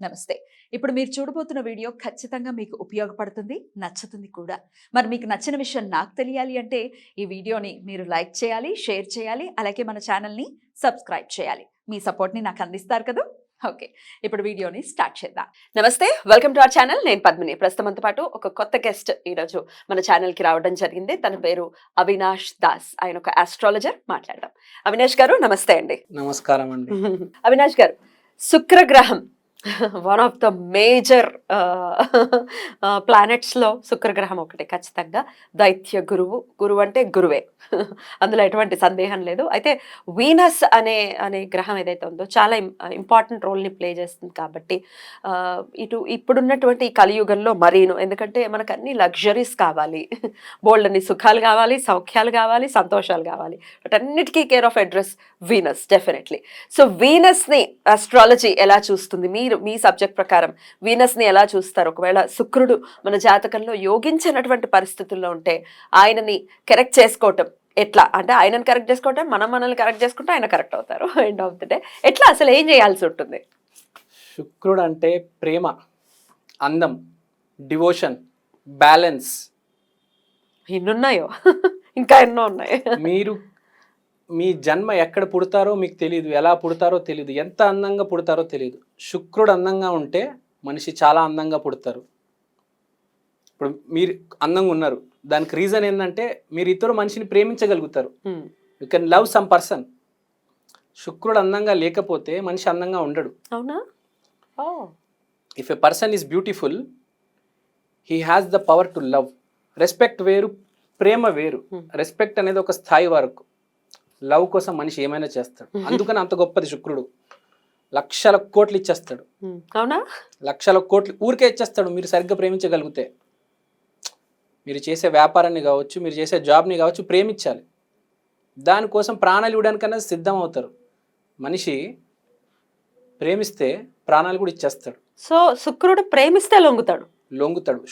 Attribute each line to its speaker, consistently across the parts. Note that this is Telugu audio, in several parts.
Speaker 1: నమస్తే. ఇప్పుడు మీరు చూడబోతున్న వీడియో ఖచ్చితంగా మీకు ఉపయోగపడుతుంది, నచ్చుతుంది కూడా. మరి మీకు నచ్చిన విషయం నాకు తెలియాలి అంటే ఈ వీడియోని మీరు లైక్ చేయాలి, షేర్ చేయాలి, అలాగే మన ఛానల్‌ని సబ్స్క్రైబ్ చేయాలి. మీ సపోర్ట్‌ని నాకు అందిస్తారు కదూ! ఓకే. ఇప్పుడు వీడియోని స్టార్ట్ చేద్దాం. నమస్తే. Welcome to our channel. నేను పద్మిని. ప్రస్తుతం మనతో పాటు ఒక కొత్త గెస్ట్ ఈరోజు మన ఛానల్‌కి రావడం జరిగింది. తన పేరు అవినాష్ దాస్. ఆయన ఒక ఆస్ట్రాలజర్. మాట్లాడదాం. అవినాష్ గారు నమస్తే అండి.
Speaker 2: నమస్కారం అండి.
Speaker 1: అవినాష్ గారు, శుక్రగ్రహం వన్ ఆఫ్ ద మేజర్ ప్లానెట్స్లో శుక్రగ్రహం ఒకటి ఖచ్చితంగా. దైత్య గురువు అంటే గురువే, అందులో ఎటువంటి సందేహం లేదు. అయితే వీనస్ అనే గ్రహం ఏదైతే ఉందో చాలా ఇంపార్టెంట్ రోల్ని ప్లే చేస్తుంది. కాబట్టి ఇప్పుడున్నటువంటి ఈ కలియుగంలో మరీను, ఎందుకంటే మనకు అన్ని లగ్జరీస్ కావాలి, బోల్డన్ని సుఖాలు కావాలి, సౌఖ్యాలు కావాలి, సంతోషాలు కావాలి. వాటన్నిటికీ care of address Venus definitely. So వీనస్ని ఆస్ట్రాలజీ ఎలా చూస్తుంది? మీ సబ్జెక్ట్ ప్రకారం వీనస్ని ఎలా చూస్తారు? ఒకవేళ శుక్రుడు మన జాతకంలో యోగించినటువంటి పరిస్థితుల్లో ఉంటే ఆయనని కరెక్ట్ చేసుకోవటం ఎట్లా? అంటే ఆయనను కరెక్ట్ చేసుకోవటం, మనల్ని కరెక్ట్ చేసుకుంటే ఆయన కరెక్ట్ అవుతారు ఎండ్ ఆఫ్ ది డే. ఎట్లా అసలు ఏం చేయాల్సి ఉంటుంది?
Speaker 2: శుక్రుడు అంటే ప్రేమ, అందం, డివోషన్, బ్యాలెన్స్.
Speaker 1: ఎన్నున్నాయో ఇంకా ఎన్నో ఉన్నాయి.
Speaker 2: మీరు మీ జన్మ ఎక్కడ పుడతారో మీకు తెలియదు, ఎలా పుడతారో తెలియదు, ఎంత అందంగా పుడతారో తెలియదు. శుక్రుడు అందంగా ఉంటే మనిషి చాలా అందంగా పుడతారు. ఇప్పుడు మీరు అందంగా ఉన్నారు, దానికి రీజన్ ఏంటంటే మీరు ఇతర మనిషిని ప్రేమించగలుగుతారు. You can love some person. శుక్రుడు అందంగా లేకపోతే మనిషి అందంగా ఉండడు.
Speaker 1: అవునా?
Speaker 2: If a person is beautiful, he has the power to love. Respect వేరు, ప్రేమ వేరు. రెస్పెక్ట్ అనేది ఒక స్థాయి వరకు. లవ్ కోసం మనిషి ఏమైనా చేస్తాడు. అందుకని అంత గొప్పది శుక్రుడు. లక్షల కోట్లు ఇచ్చేస్తాడు.
Speaker 1: అవునా?
Speaker 2: లక్షల కోట్లు ఊరికే ఇచ్చేస్తాడు మీరు సరిగ్గా ప్రేమించగలిగితే. మీరు చేసే వ్యాపారాన్ని కావచ్చు, మీరు చేసే జాబ్ని కావచ్చు, ప్రేమించాలి. దానికోసం ప్రాణాలు ఇవ్వడానికన్నా సిద్ధం అవుతారు. మనిషి ప్రేమిస్తే ప్రాణాలు కూడా ఇచ్చేస్తాడు.
Speaker 1: సో శుక్రుడు ప్రేమిస్తే లొంగుతాడు.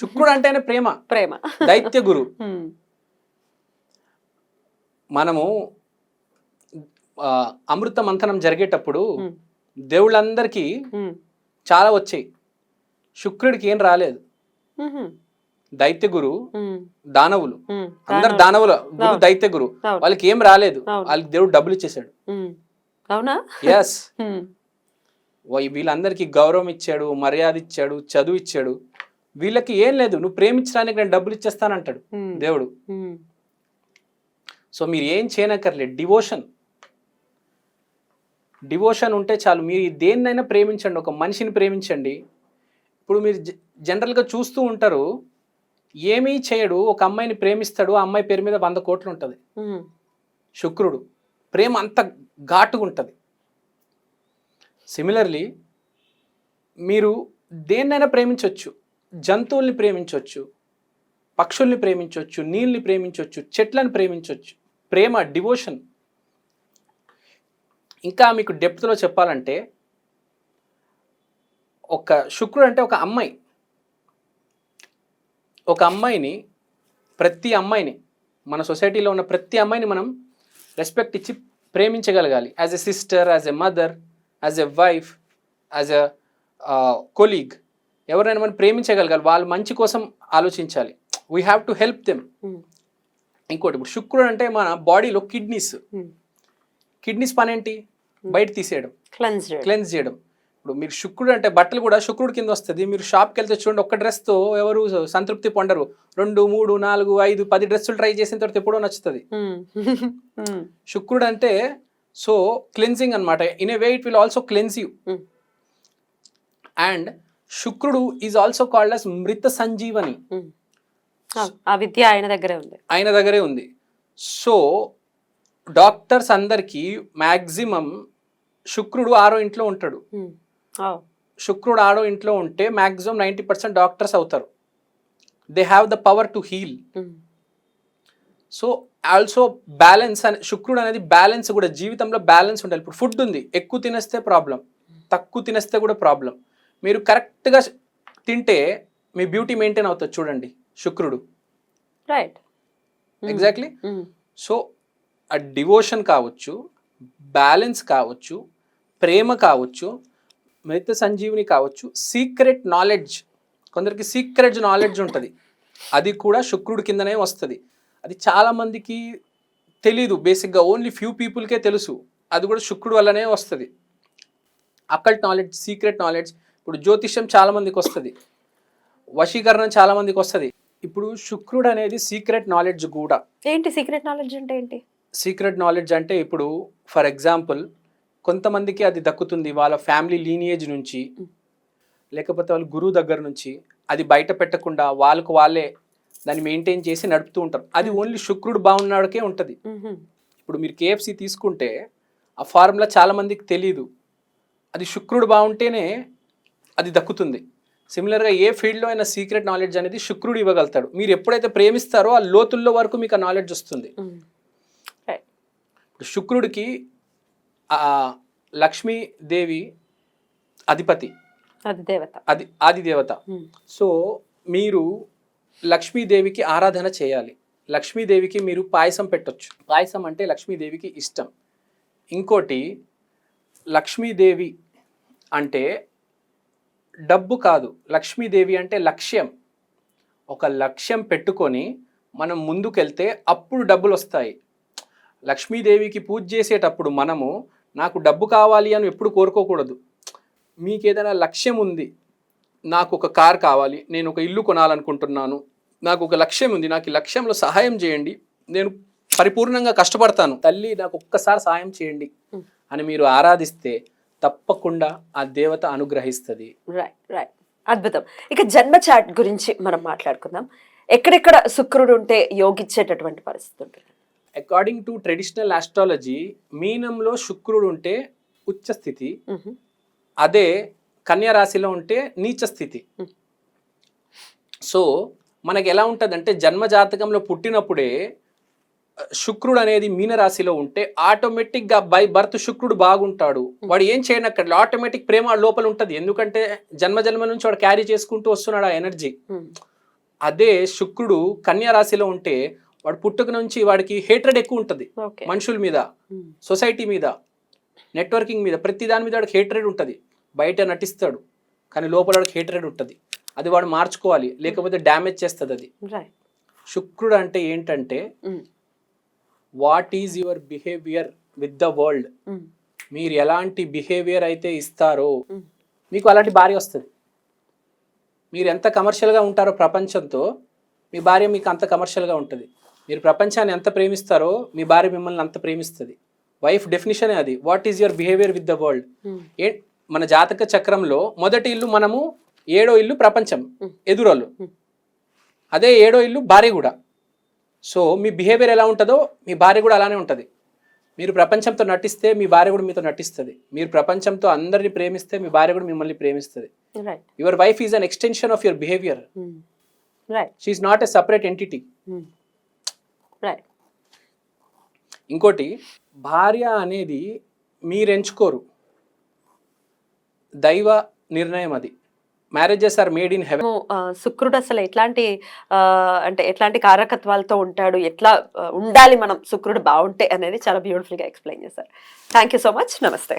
Speaker 2: శుక్రుడు అంటేనే ప్రేమ. దైత్య గురు. మనము అమృత మంథనం జరిగేటప్పుడు దేవుళ్ళందరికీ చాలా వచ్చాయి, శుక్రుడికి ఏం రాలేదు. దైత్య గురు, దానవులు అందరు దానవులు, గురు దైత్య గురు, వాళ్ళకి ఏం రాలేదు. వాళ్ళకి దేవుడు డబ్బులు ఇచ్చేసాడు.
Speaker 1: అవునా?
Speaker 2: ఎస్. వీళ్ళందరికీ గౌరవం ఇచ్చాడు, మర్యాద ఇచ్చాడు, చదువు ఇచ్చాడు. వీళ్ళకి ఏం లేదు. నువ్వు ప్రేమించడానికి నేను డబ్బులు ఇచ్చేస్తానంటాడు దేవుడు. సో మీరు ఏం చేయనక్కర్లేదు. డివోషన్ ఉంటే చాలు. మీరు దేన్నైనా ప్రేమించండి, ఒక మనిషిని ప్రేమించండి. ఇప్పుడు మీరు జనరల్గా చూస్తూ ఉంటారు, ఏమీ చేయడు, ఒక అమ్మాయిని ప్రేమిస్తాడు, ఆ అమ్మాయి పేరు మీద 100 కోట్లు ఉంటుంది. శుక్రుడు ప్రేమ అంత ఘాటుగా ఉంటుంది. సిమిలర్లీ మీరు దేన్నైనా ప్రేమించవచ్చు. జంతువుల్ని ప్రేమించవచ్చు, పక్షుల్ని ప్రేమించవచ్చు, నీళ్ళని ప్రేమించవచ్చు, చెట్లను ప్రేమించవచ్చు. ప్రేమ, డివోషన్. ఇంకా మీకు డెప్త్లో చెప్పాలంటే, ఒక శుక్రుడు అంటే ఒక అమ్మాయిని ప్రతి అమ్మాయిని, మన సొసైటీలో ఉన్న ప్రతి అమ్మాయిని మనం రెస్పెక్ట్ ఇచ్చి ప్రేమించగలగాలి. As a sister, as a mother, as a wife, as a colleague. ఎవరైనా మనం ప్రేమించగలగాలి. వాళ్ళు మంచి కోసం ఆలోచించాలి. We have to help them. ఇంకోటి, ఇప్పుడు శుక్రుడు అంటే మన బాడీలో కిడ్నీస్ పని ఏంటి? బయట తీసేయడం, క్లెన్స్ చేయడం. ఇప్పుడు మీరు శుక్రుడు అంటే బట్టలు కూడా శుక్రుడు కింద వస్తుంది. మీరు షాప్కి వెళ్తే చూడండి, ఒక్క డ్రెస్తో ఎవరు సంతృప్తి పొందరు. 2, 3, 4, 5, 10 డ్రెస్సులు ట్రై చేసిన తర్వాత ఎప్పుడో నచ్చుతుంది. శుక్రుడు అంటే సో క్లెన్సింగ్ అనమాట. In a way it will also cleanse you. And శుక్రుడు ఈజ్ ఆల్సో కాల్డ్ అస్ మృత సంజీవని.
Speaker 1: ఆ విద్య ఆయన దగ్గరే ఉంది.
Speaker 2: సో డాక్టర్స్ అందరికీ మ్యాక్సిమం శుక్రుడు 6వ ఇంట్లో ఉంటాడు. శుక్రుడు 6వ ఇంట్లో ఉంటే మ్యాక్సిమం 90% డాక్టర్స్ అవుతారు. They have the power to heal. So also balance శుక్రుడు అనేది బ్యాలెన్స్ కూడా. జీవితంలో బ్యాలెన్స్ ఉండాలి. ఇప్పుడు ఫుడ్ ఉంది, ఎక్కువ తినేస్తే ప్రాబ్లం, తక్కువ తినేస్తే కూడా ప్రాబ్లం. మీరు కరెక్ట్గా తింటే మీ బ్యూటీ మెయింటైన్ అవుతుంది. చూడండి శుక్రుడు.
Speaker 1: రైట్.
Speaker 2: ఎగ్జాక్ట్లీ. సో ఆ డివోషన్ కావచ్చు, బ్యాలెన్స్ కావచ్చు, ప్రేమ కావచ్చు, మృత సంజీవిని కావచ్చు, సీక్రెట్ నాలెడ్జ్, కొందరికి సీక్రెట్ నాలెడ్జ్ ఉంటుంది, అది కూడా శుక్రుడి కిందనే వస్తుంది. అది చాలామందికి తెలీదు, బేసిక్గా ఓన్లీ ఫ్యూ పీపుల్కే తెలుసు, అది కూడా శుక్రుడు వల్లనే వస్తుంది. అకల్ట్ నాలెడ్జ్, సీక్రెట్ నాలెడ్జ్, ఇప్పుడు జ్యోతిష్యం చాలామందికి వస్తుంది, వశీకరణం చాలామందికి వస్తుంది. ఇప్పుడు శుక్రుడు అనేది సీక్రెట్ నాలెడ్జ్ కూడా.
Speaker 1: ఏంటి సీక్రెట్ నాలెడ్జ్ అంటే ఏంటి?
Speaker 2: సీక్రెట్ నాలెడ్జ్ అంటే ఇప్పుడు ఫర్ ఎగ్జాంపుల్ కొంతమందికి అది దక్కుతుంది వాళ్ళ ఫ్యామిలీ లీనియేజ్ నుంచి, లేకపోతే వాళ్ళ గురువు దగ్గర నుంచి, అది బయట పెట్టకుండా వాళ్ళకు వాళ్ళే దాన్ని మెయింటైన్ చేసి నడుపుతూ ఉంటారు. అది ఓన్లీ శుక్రుడు బాగున్నాడుకే ఉంటుంది. ఇప్పుడు మీరు KFC తీసుకుంటే ఆ ఫార్ములా చాలా మందికి తెలియదు, అది శుక్రుడు బాగుంటేనే అది దక్కుతుంది. సిమిలర్గా ఏ ఫీల్డ్లో అయినా సీక్రెట్ నాలెడ్జ్ అనేది శుక్రుడు ఇవ్వగలుగుతాడు. మీరు ఎప్పుడైతే ప్రేమిస్తారో ఆ లోతుల్లో వరకు మీకు ఆ నాలెడ్జ్ వస్తుంది. శుక్రుడికి లక్ష్మీదేవి అధిపతి, ఆదిదేవత. సో మీరు లక్ష్మీదేవికి ఆరాధన చేయాలి. లక్ష్మీదేవికి మీరు పాయసం పెట్టొచ్చు. పాయసం అంటే లక్ష్మీదేవికి ఇష్టం. ఇంకోటి, లక్ష్మీదేవి అంటే డబ్బు కాదు, లక్ష్మీదేవి అంటే లక్ష్యం. ఒక లక్ష్యం పెట్టుకొని మనం ముందుకెళ్తే అప్పుడు డబ్బులు వస్తాయి. లక్ష్మీదేవికి పూజ చేసేటప్పుడు మనము నాకు డబ్బు కావాలి అని ఎప్పుడు కోరుకోకూడదు. మీకు ఏదైనా లక్ష్యం ఉంది, నాకు ఒక కార్ కావాలి, నేను ఒక ఇల్లు కొనాలనుకుంటున్నాను, నాకు ఒక లక్ష్యం ఉంది, నాకు ఈ లక్ష్యంలో సహాయం చేయండి, నేను పరిపూర్ణంగా కష్టపడతాను, తల్లి నాకు ఒక్కసారి సహాయం చేయండి అని మీరు ఆరాధిస్తే తప్పకుండా ఆ దేవత అనుగ్రహిస్తుంది.
Speaker 1: రైట్. అద్భుతం. ఇక జన్మ చార్ట్ గురించి మనం మాట్లాడుకుందాం. ఎక్కడెక్కడ శుక్రుడు ఉంటే యోగిచ్చేటటువంటి పరిస్థితి ఉంటుంది?
Speaker 2: అకార్డింగ్ టు ట్రెడిషనల్ ఆస్ట్రాలజీ, మీనంలో శుక్రుడు ఉంటే ఉచ్చ స్థితి, అదే కన్యా రాశిలో ఉంటే నీచ స్థితి. సో మనకి ఎలా ఉంటుందంటే జన్మ జాతకంలో పుట్టినప్పుడే శుక్రుడు అనేది మీనరాశిలో ఉంటే ఆటోమేటిక్గా బై బర్త్ శుక్రుడు బాగుంటాడు. వాడు ఏం చేయనక్కర్లేదు, ఆటోమేటిక్ ప్రేమ లోపల ఉంటుంది. ఎందుకంటే జన్మ జన్మ నుంచి వాడు క్యారీ చేసుకుంటూ వస్తున్నాడు ఆ ఎనర్జీ. అదే శుక్రుడు కన్యా రాశిలో ఉంటే వాడు పుట్టుక నుంచి వాడికి హేట్రెడ్ ఎక్కువ ఉంటుంది, మనుషుల మీద, సొసైటీ మీద, నెట్వర్కింగ్ మీద, ప్రతి దాని మీద వాడికి హేట్రెడ్ ఉంటుంది. బయట నటిస్తాడు కానీ లోపల వాడికి హేట్రెడ్ ఉంటుంది. అది వాడు మార్చుకోవాలి, లేకపోతే డ్యామేజ్ చేస్తుంది అది. శుక్రుడు అంటే ఏంటంటే what is your behaviour with the world. మీరు ఎలాంటి బిహేవియర్ అయితే ఇస్తారో మీకు అలాంటి భార్య వస్తుంది. మీరు ఎంత కమర్షియల్గా ఉంటారో ప్రపంచంతో, మీ భార్య మీకు అంత కమర్షియల్గా ఉంటుంది. మీరు ప్రపంచాన్ని ఎంత ప్రేమిస్తారో మీ భార్య మిమ్మల్ని అంత ప్రేమిస్తుంది. వైఫ్ డెఫినిషనే అది, what is your behaviour with the world. మన జాతక చక్రంలో మొదటి ఇల్లు మనము, 7వ ఇల్లు ప్రపంచం, ఎదురోళ్ళు, అదే 7వ ఇల్లు భార్య కూడా. సో మీ బిహేవియర్ ఎలా ఉంటుందో మీ భార్య కూడా అలానే ఉంటుంది. మీరు ప్రపంచంతో నటిస్తే మీ భార్య కూడా మీతో నటిస్తుంది. మీరు ప్రపంచంతో అందరిని ప్రేమిస్తే మీ భార్య కూడా మిమ్మల్ని ప్రేమిస్తుంది. Your wife is an extension of your behaviour. She is not a separate entity. ఇంకోటి, భార్య అనేది మీరు ఎంచుకోరు, దైవ నిర్ణయం అది. Marriages are made in heaven.
Speaker 1: శుక్రుడు అసలు ఎట్లాంటి కారకత్వాలతో ఉంటాడు, ఎట్లా ఉండాలి మనం శుక్రుడు బాగుంటే అనేది చాలా బ్యూటిఫుల్ గా ఎక్స్ప్లెయిన్ చేశారు. Thank you so much. నమస్తే.